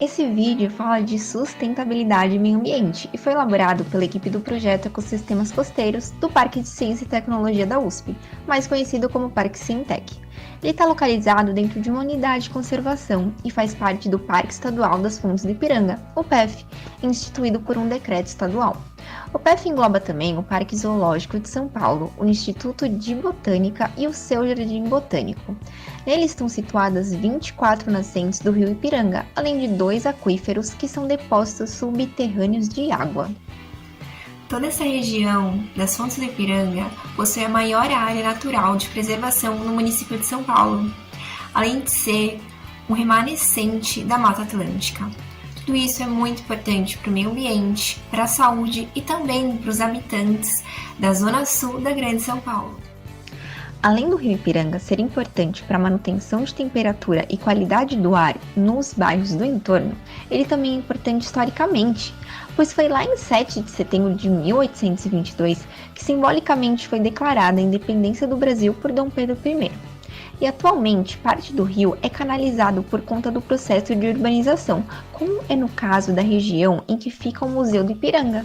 Esse vídeo fala de sustentabilidade e meio ambiente e foi elaborado pela equipe do projeto Ecossistemas Costeiros do Parque de Ciência e Tecnologia da USP, mais conhecido como Parque Cientec. Ele está localizado dentro de uma unidade de conservação e faz parte do Parque Estadual das Fontes do Ipiranga, o PEF, instituído por um decreto estadual. O PEF engloba também o Parque Zoológico de São Paulo, o Instituto de Botânica e o seu Jardim Botânico. Nele estão situadas 24 nascentes do rio Ipiranga, além de 2 aquíferos que são depósitos subterrâneos de água. Toda essa região das Fontes do Ipiranga possui a maior área natural de preservação no município de São Paulo, além de ser um remanescente da Mata Atlântica. Tudo isso é muito importante para o meio ambiente, para a saúde e também para os habitantes da zona sul da Grande São Paulo. Além do rio Ipiranga ser importante para a manutenção de temperatura e qualidade do ar nos bairros do entorno, ele também é importante historicamente, pois foi lá em 7 de setembro de 1822 que simbolicamente foi declarada a independência do Brasil por Dom Pedro I. E atualmente parte do rio é canalizado por conta do processo de urbanização, como é no caso da região em que fica o Museu do Ipiranga.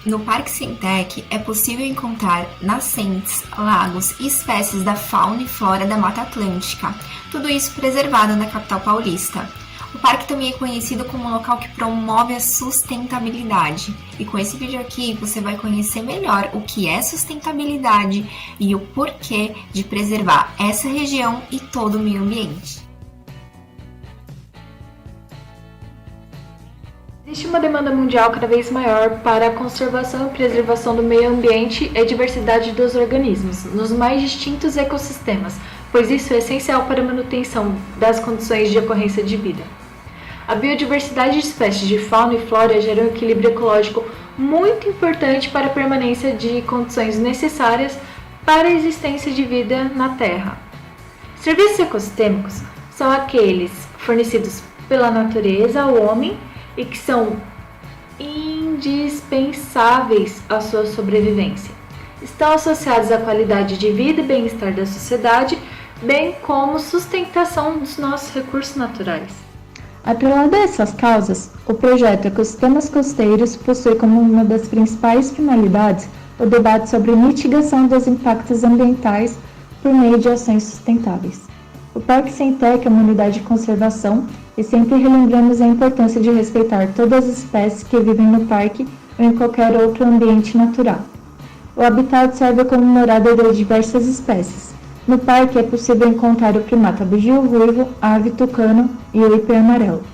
No Parque Cientec é possível encontrar nascentes, lagos e espécies da fauna e flora da Mata Atlântica, tudo isso preservado na capital paulista. O parque também é conhecido como um local que promove a sustentabilidade. E com esse vídeo aqui você vai conhecer melhor o que é sustentabilidade e o porquê de preservar essa região e todo o meio ambiente. Existe uma demanda mundial cada vez maior para a conservação e preservação do meio ambiente e diversidade dos organismos, nos mais distintos ecossistemas, pois isso é essencial para a manutenção das condições de ocorrência de vida. A biodiversidade de espécies de fauna e flora gera um equilíbrio ecológico muito importante para a permanência de condições necessárias para a existência de vida na Terra. Serviços ecossistêmicos são aqueles fornecidos pela natureza ao homem e que são indispensáveis à sua sobrevivência. Estão associados à qualidade de vida e bem-estar da sociedade, bem como sustentação dos nossos recursos naturais. Atrelado a essas causas, o projeto Ecossistemas Costeiros possui como uma das principais finalidades o debate sobre mitigação dos impactos ambientais por meio de ações sustentáveis. O Parque Cientec é uma unidade de conservação e sempre relembramos a importância de respeitar todas as espécies que vivem no parque ou em qualquer outro ambiente natural. O habitat serve como morada de diversas espécies. No parque é possível encontrar o primata bugio ruivo, a ave tucano e o ipê amarelo.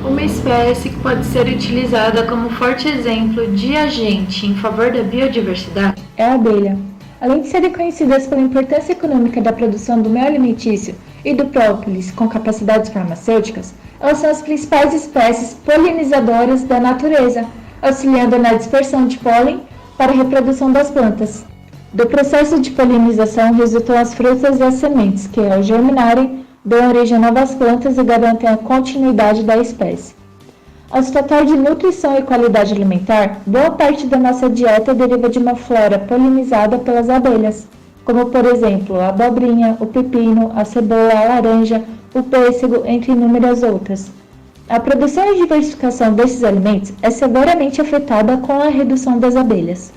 Uma espécie que pode ser utilizada como forte exemplo de agente em favor da biodiversidade é a abelha. Além de serem conhecidas pela importância econômica da produção do mel alimentício e do própolis com capacidades farmacêuticas, elas são as principais espécies polinizadoras da natureza, auxiliando na dispersão de pólen para a reprodução das plantas. Do processo de polinização resultam as frutas e as sementes, que, ao germinarem, dão origem a novas plantas e garantem a continuidade da espécie. Ao se tratar de nutrição e qualidade alimentar, boa parte da nossa dieta deriva de uma flora polinizada pelas abelhas, como, por exemplo, a abobrinha, o pepino, a cebola, a laranja, o pêssego, entre inúmeras outras. A produção e diversificação desses alimentos é severamente afetada com a redução das abelhas.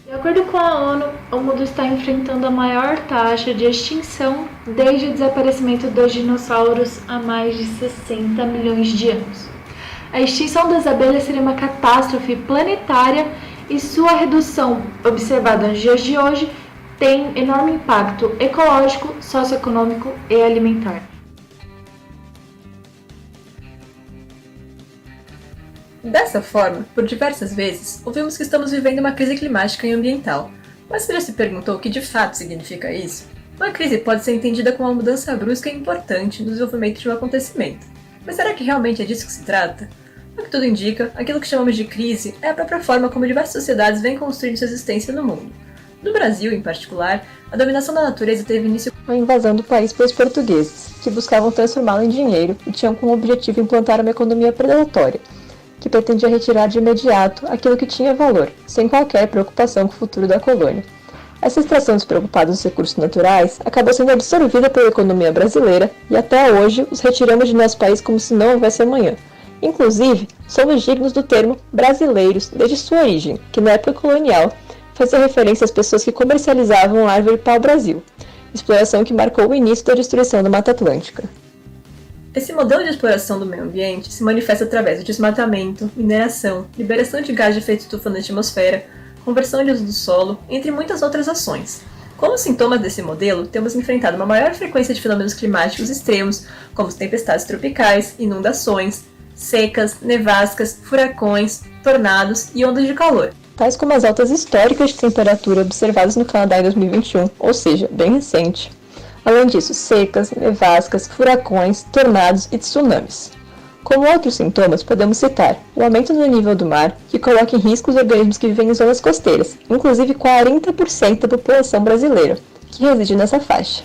De acordo com a ONU, o mundo está enfrentando a maior taxa de extinção desde o desaparecimento dos dinossauros há mais de 60 milhões de anos. A extinção das abelhas seria uma catástrofe planetária e sua redução, observada nos dias de hoje, tem enorme impacto ecológico, socioeconômico e alimentar. Dessa forma, por diversas vezes, ouvimos que estamos vivendo uma crise climática e ambiental. Mas você já se perguntou o que de fato significa isso? Uma crise pode ser entendida como uma mudança brusca e importante no desenvolvimento de um acontecimento. Mas será que realmente é disso que se trata? Ao que tudo indica, aquilo que chamamos de crise é a própria forma como diversas sociedades vêm construindo sua existência no mundo. No Brasil, em particular, a dominação da natureza teve início com a invasão do país pelos portugueses, que buscavam transformá-lo em dinheiro e tinham como objetivo implantar uma economia predatória, que pretendia retirar de imediato aquilo que tinha valor, sem qualquer preocupação com o futuro da colônia. Essa extração despreocupada dos recursos naturais acabou sendo absorvida pela economia brasileira e até hoje os retiramos de nosso país como se não houvesse amanhã. Inclusive, somos dignos do termo brasileiros desde sua origem, que na época colonial fazia referência às pessoas que comercializavam árvore pau-brasil, exploração que marcou o início da destruição da Mata Atlântica. Esse modelo de exploração do meio ambiente se manifesta através do desmatamento, mineração, liberação de gás de efeito estufa na atmosfera, conversão de uso do solo, entre muitas outras ações. Como sintomas desse modelo, temos enfrentado uma maior frequência de fenômenos climáticos extremos, como as tempestades tropicais, inundações, secas, nevascas, furacões, tornados e ondas de calor, tais como as altas históricas de temperatura observadas no Canadá em 2021, ou seja, bem recente. Além disso, secas, nevascas, furacões, tornados e tsunamis. Como outros sintomas, podemos citar o aumento no nível do mar, que coloca em risco os organismos que vivem em zonas costeiras, inclusive 40% da população brasileira, que reside nessa faixa.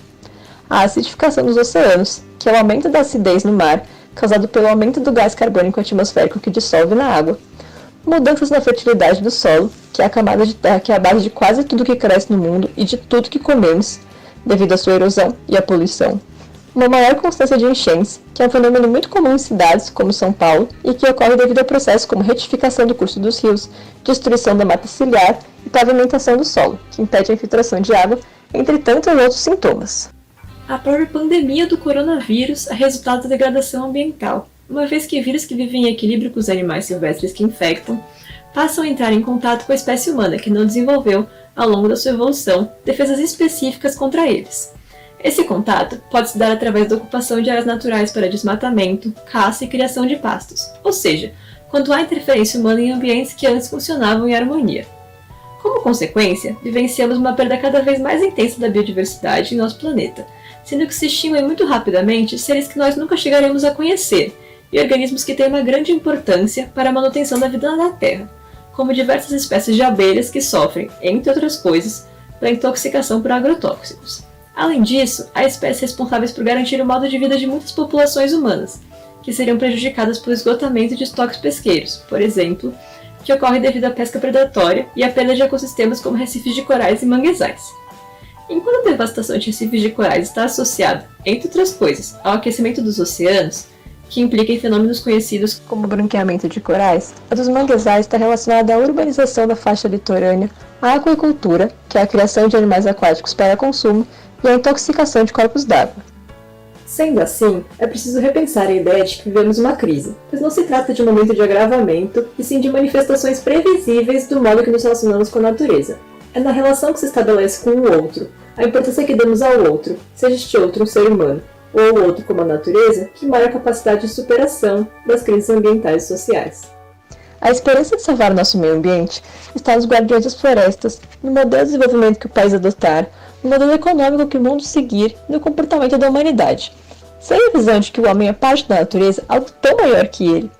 A acidificação dos oceanos, que é o aumento da acidez no mar, causado pelo aumento do gás carbônico atmosférico que dissolve na água. Mudanças na fertilidade do solo, que é a camada de terra que é a base de quase tudo que cresce no mundo e de tudo que comemos, devido à sua erosão e à poluição. Uma maior constância de enchentes, que é um fenômeno muito comum em cidades como São Paulo e que ocorre devido a processos como retificação do curso dos rios, destruição da mata ciliar e pavimentação do solo, que impede a infiltração de água, entre tantos outros sintomas. A própria pandemia do coronavírus é resultado da degradação ambiental, uma vez que vírus que vivem em equilíbrio com os animais silvestres que infectam passam a entrar em contato com a espécie humana que não desenvolveu, ao longo da sua evolução, defesas específicas contra eles. Esse contato pode se dar através da ocupação de áreas naturais para desmatamento, caça e criação de pastos, ou seja, quando há interferência humana em ambientes que antes funcionavam em harmonia. Como consequência, vivenciamos uma perda cada vez mais intensa da biodiversidade em nosso planeta, sendo que se extinguem muito rapidamente seres que nós nunca chegaremos a conhecer e organismos que têm uma grande importância para a manutenção da vida na Terra, como diversas espécies de abelhas que sofrem, entre outras coisas, da intoxicação por agrotóxicos. Além disso, há espécies responsáveis por garantir o modo de vida de muitas populações humanas, que seriam prejudicadas pelo esgotamento de estoques pesqueiros, por exemplo, que ocorre devido à pesca predatória e à perda de ecossistemas como recifes de corais e manguezais. Enquanto a devastação de recifes de corais está associada, entre outras coisas, ao aquecimento dos oceanos, que implica em fenômenos conhecidos como o branqueamento de corais, a dos manguezais está relacionada à urbanização da faixa litorânea, à aquacultura, que é a criação de animais aquáticos para consumo, e à intoxicação de corpos d'água. Sendo assim, é preciso repensar a ideia de que vivemos uma crise, pois não se trata de um momento de agravamento, e sim de manifestações previsíveis do modo que nos relacionamos com a natureza. É na relação que se estabelece com o outro, a importância que damos ao outro, seja este outro um ser humano, ou o outro como a natureza, que mora a capacidade de superação das crises ambientais e sociais. A esperança de salvar nosso meio ambiente está nos guardiões das florestas, no modelo de desenvolvimento que o país adotar, no modelo econômico que o mundo seguir e no comportamento da humanidade. Sem a visão de que o homem é parte da natureza, algo tão maior que ele,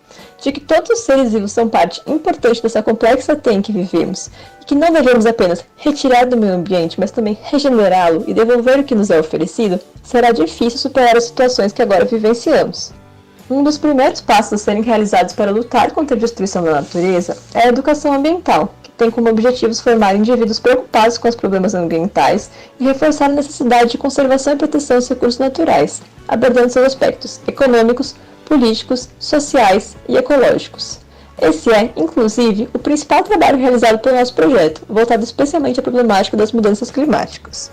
de que todos os seres vivos são parte importante dessa complexa teia em que vivemos, e que não devemos apenas retirar do meio ambiente, mas também regenerá-lo e devolver o que nos é oferecido, será difícil superar as situações que agora vivenciamos. Um dos primeiros passos a serem realizados para lutar contra a destruição da natureza é a educação ambiental, que tem como objetivos formar indivíduos preocupados com os problemas ambientais e reforçar a necessidade de conservação e proteção dos recursos naturais, abordando seus aspectos econômicos, políticos, sociais e ecológicos. Esse é, inclusive, o principal trabalho realizado pelo nosso projeto, voltado especialmente à problemática das mudanças climáticas.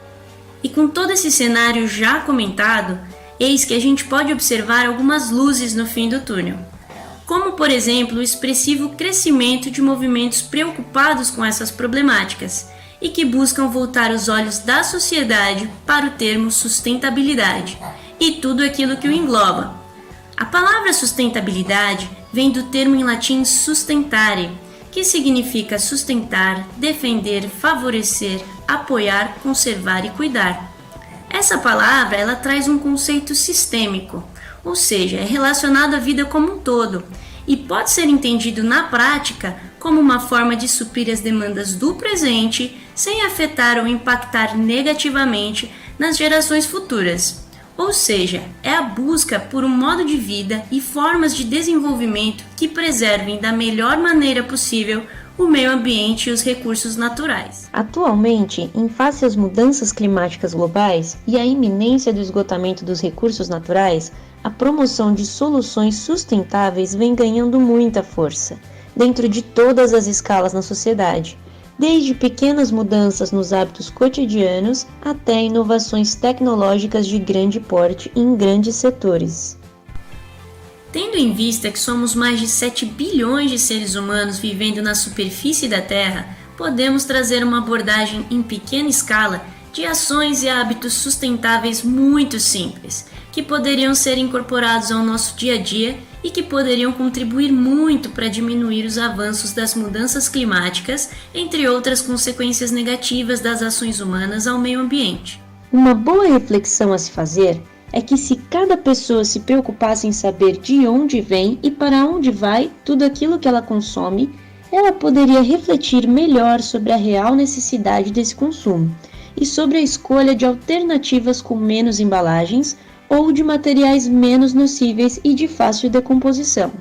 E com todo esse cenário já comentado, eis que a gente pode observar algumas luzes no fim do túnel, como, por exemplo, o expressivo crescimento de movimentos preocupados com essas problemáticas e que buscam voltar os olhos da sociedade para o termo sustentabilidade e tudo aquilo que o engloba. A palavra sustentabilidade vem do termo em latim sustentare, que significa sustentar, defender, favorecer, apoiar, conservar e cuidar. Essa palavra ela traz um conceito sistêmico, ou seja, é relacionado à vida como um todo, e pode ser entendido na prática como uma forma de suprir as demandas do presente sem afetar ou impactar negativamente nas gerações futuras. Ou seja, é a busca por um modo de vida e formas de desenvolvimento que preservem da melhor maneira possível o meio ambiente e os recursos naturais. Atualmente, em face às mudanças climáticas globais e à iminência do esgotamento dos recursos naturais, a promoção de soluções sustentáveis vem ganhando muita força, dentro de todas as escalas na sociedade, desde pequenas mudanças nos hábitos cotidianos até inovações tecnológicas de grande porte em grandes setores. Tendo em vista que somos mais de 7 bilhões de seres humanos vivendo na superfície da Terra, podemos trazer uma abordagem em pequena escala de ações e hábitos sustentáveis muito simples, que poderiam ser incorporados ao nosso dia a dia e que poderiam contribuir muito para diminuir os avanços das mudanças climáticas, entre outras consequências negativas das ações humanas ao meio ambiente. Uma boa reflexão a se fazer é que se cada pessoa se preocupasse em saber de onde vem e para onde vai tudo aquilo que ela consome, ela poderia refletir melhor sobre a real necessidade desse consumo e sobre a escolha de alternativas com menos embalagens ou de materiais menos nocíveis e de fácil decomposição.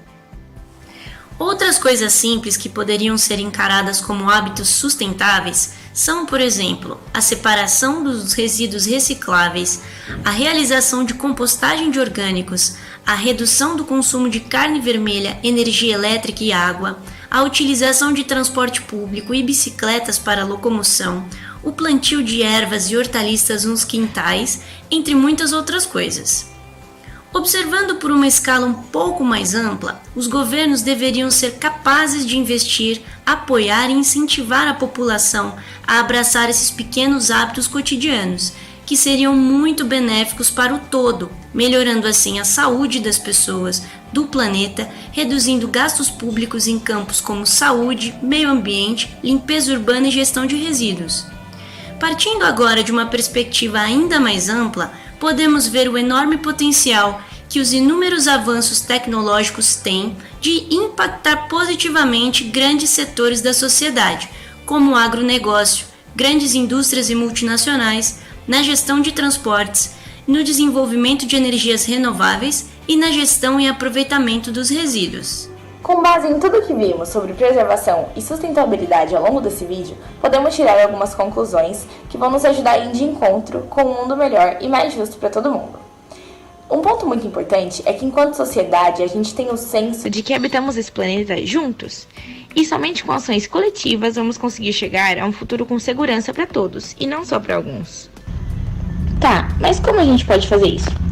Outras coisas simples que poderiam ser encaradas como hábitos sustentáveis são, por exemplo, a separação dos resíduos recicláveis, a realização de compostagem de orgânicos, a redução do consumo de carne vermelha, energia elétrica e água, a utilização de transporte público e bicicletas para locomoção, o plantio de ervas e hortaliças nos quintais, entre muitas outras coisas. Observando por uma escala um pouco mais ampla, os governos deveriam ser capazes de investir, apoiar e incentivar a população a abraçar esses pequenos hábitos cotidianos, que seriam muito benéficos para o todo, melhorando assim a saúde das pessoas, do planeta, reduzindo gastos públicos em campos como saúde, meio ambiente, limpeza urbana e gestão de resíduos. Partindo agora de uma perspectiva ainda mais ampla, podemos ver o enorme potencial que os inúmeros avanços tecnológicos têm de impactar positivamente grandes setores da sociedade, como o agronegócio, grandes indústrias e multinacionais, na gestão de transportes, no desenvolvimento de energias renováveis e na gestão e aproveitamento dos resíduos. Com base em tudo que vimos sobre preservação e sustentabilidade ao longo desse vídeo, podemos tirar algumas conclusões que vão nos ajudar a ir de encontro com um mundo melhor e mais justo para todo mundo. Um ponto muito importante é que, enquanto sociedade, a gente tem o senso de que habitamos esse planeta juntos. E somente com ações coletivas vamos conseguir chegar a um futuro com segurança para todos, e não só para alguns. Tá, mas como a gente pode fazer isso?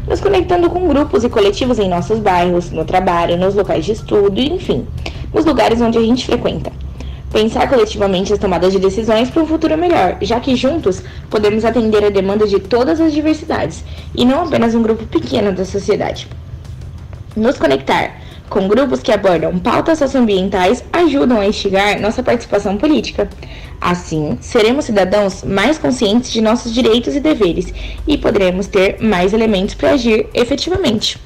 Nos conectando com grupos e coletivos em nossos bairros, no trabalho, nos locais de estudo, enfim, nos lugares onde a gente frequenta. Pensar coletivamente as tomadas de decisões para um futuro melhor, já que juntos podemos atender a demanda de todas as diversidades, e não apenas um grupo pequeno da sociedade. Nos conectar com grupos que abordam pautas socioambientais ajudam a instigar nossa participação política. Assim, seremos cidadãos mais conscientes de nossos direitos e deveres e poderemos ter mais elementos para agir efetivamente.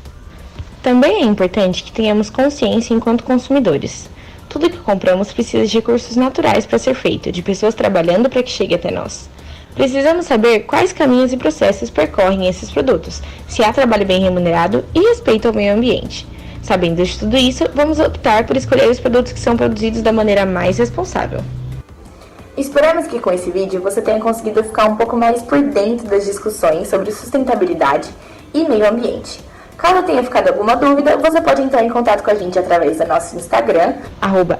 Também é importante que tenhamos consciência enquanto consumidores. Tudo que compramos precisa de recursos naturais para ser feito, de pessoas trabalhando para que chegue até nós. Precisamos saber quais caminhos e processos percorrem esses produtos, se há trabalho bem remunerado e respeito ao meio ambiente. Sabendo de tudo isso, vamos optar por escolher os produtos que são produzidos da maneira mais responsável. Esperamos que com esse vídeo você tenha conseguido ficar um pouco mais por dentro das discussões sobre sustentabilidade e meio ambiente. Caso tenha ficado alguma dúvida, você pode entrar em contato com a gente através do nosso Instagram,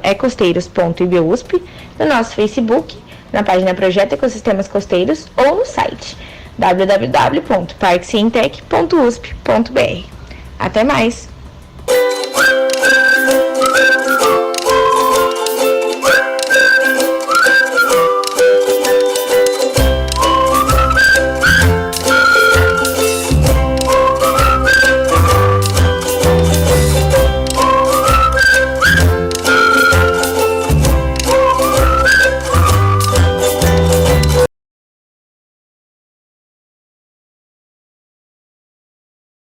@ecosteiros.ibusp, no nosso Facebook, na página Projeto Ecossistemas Costeiros ou no site www.parquecientec.usp.br. Até mais!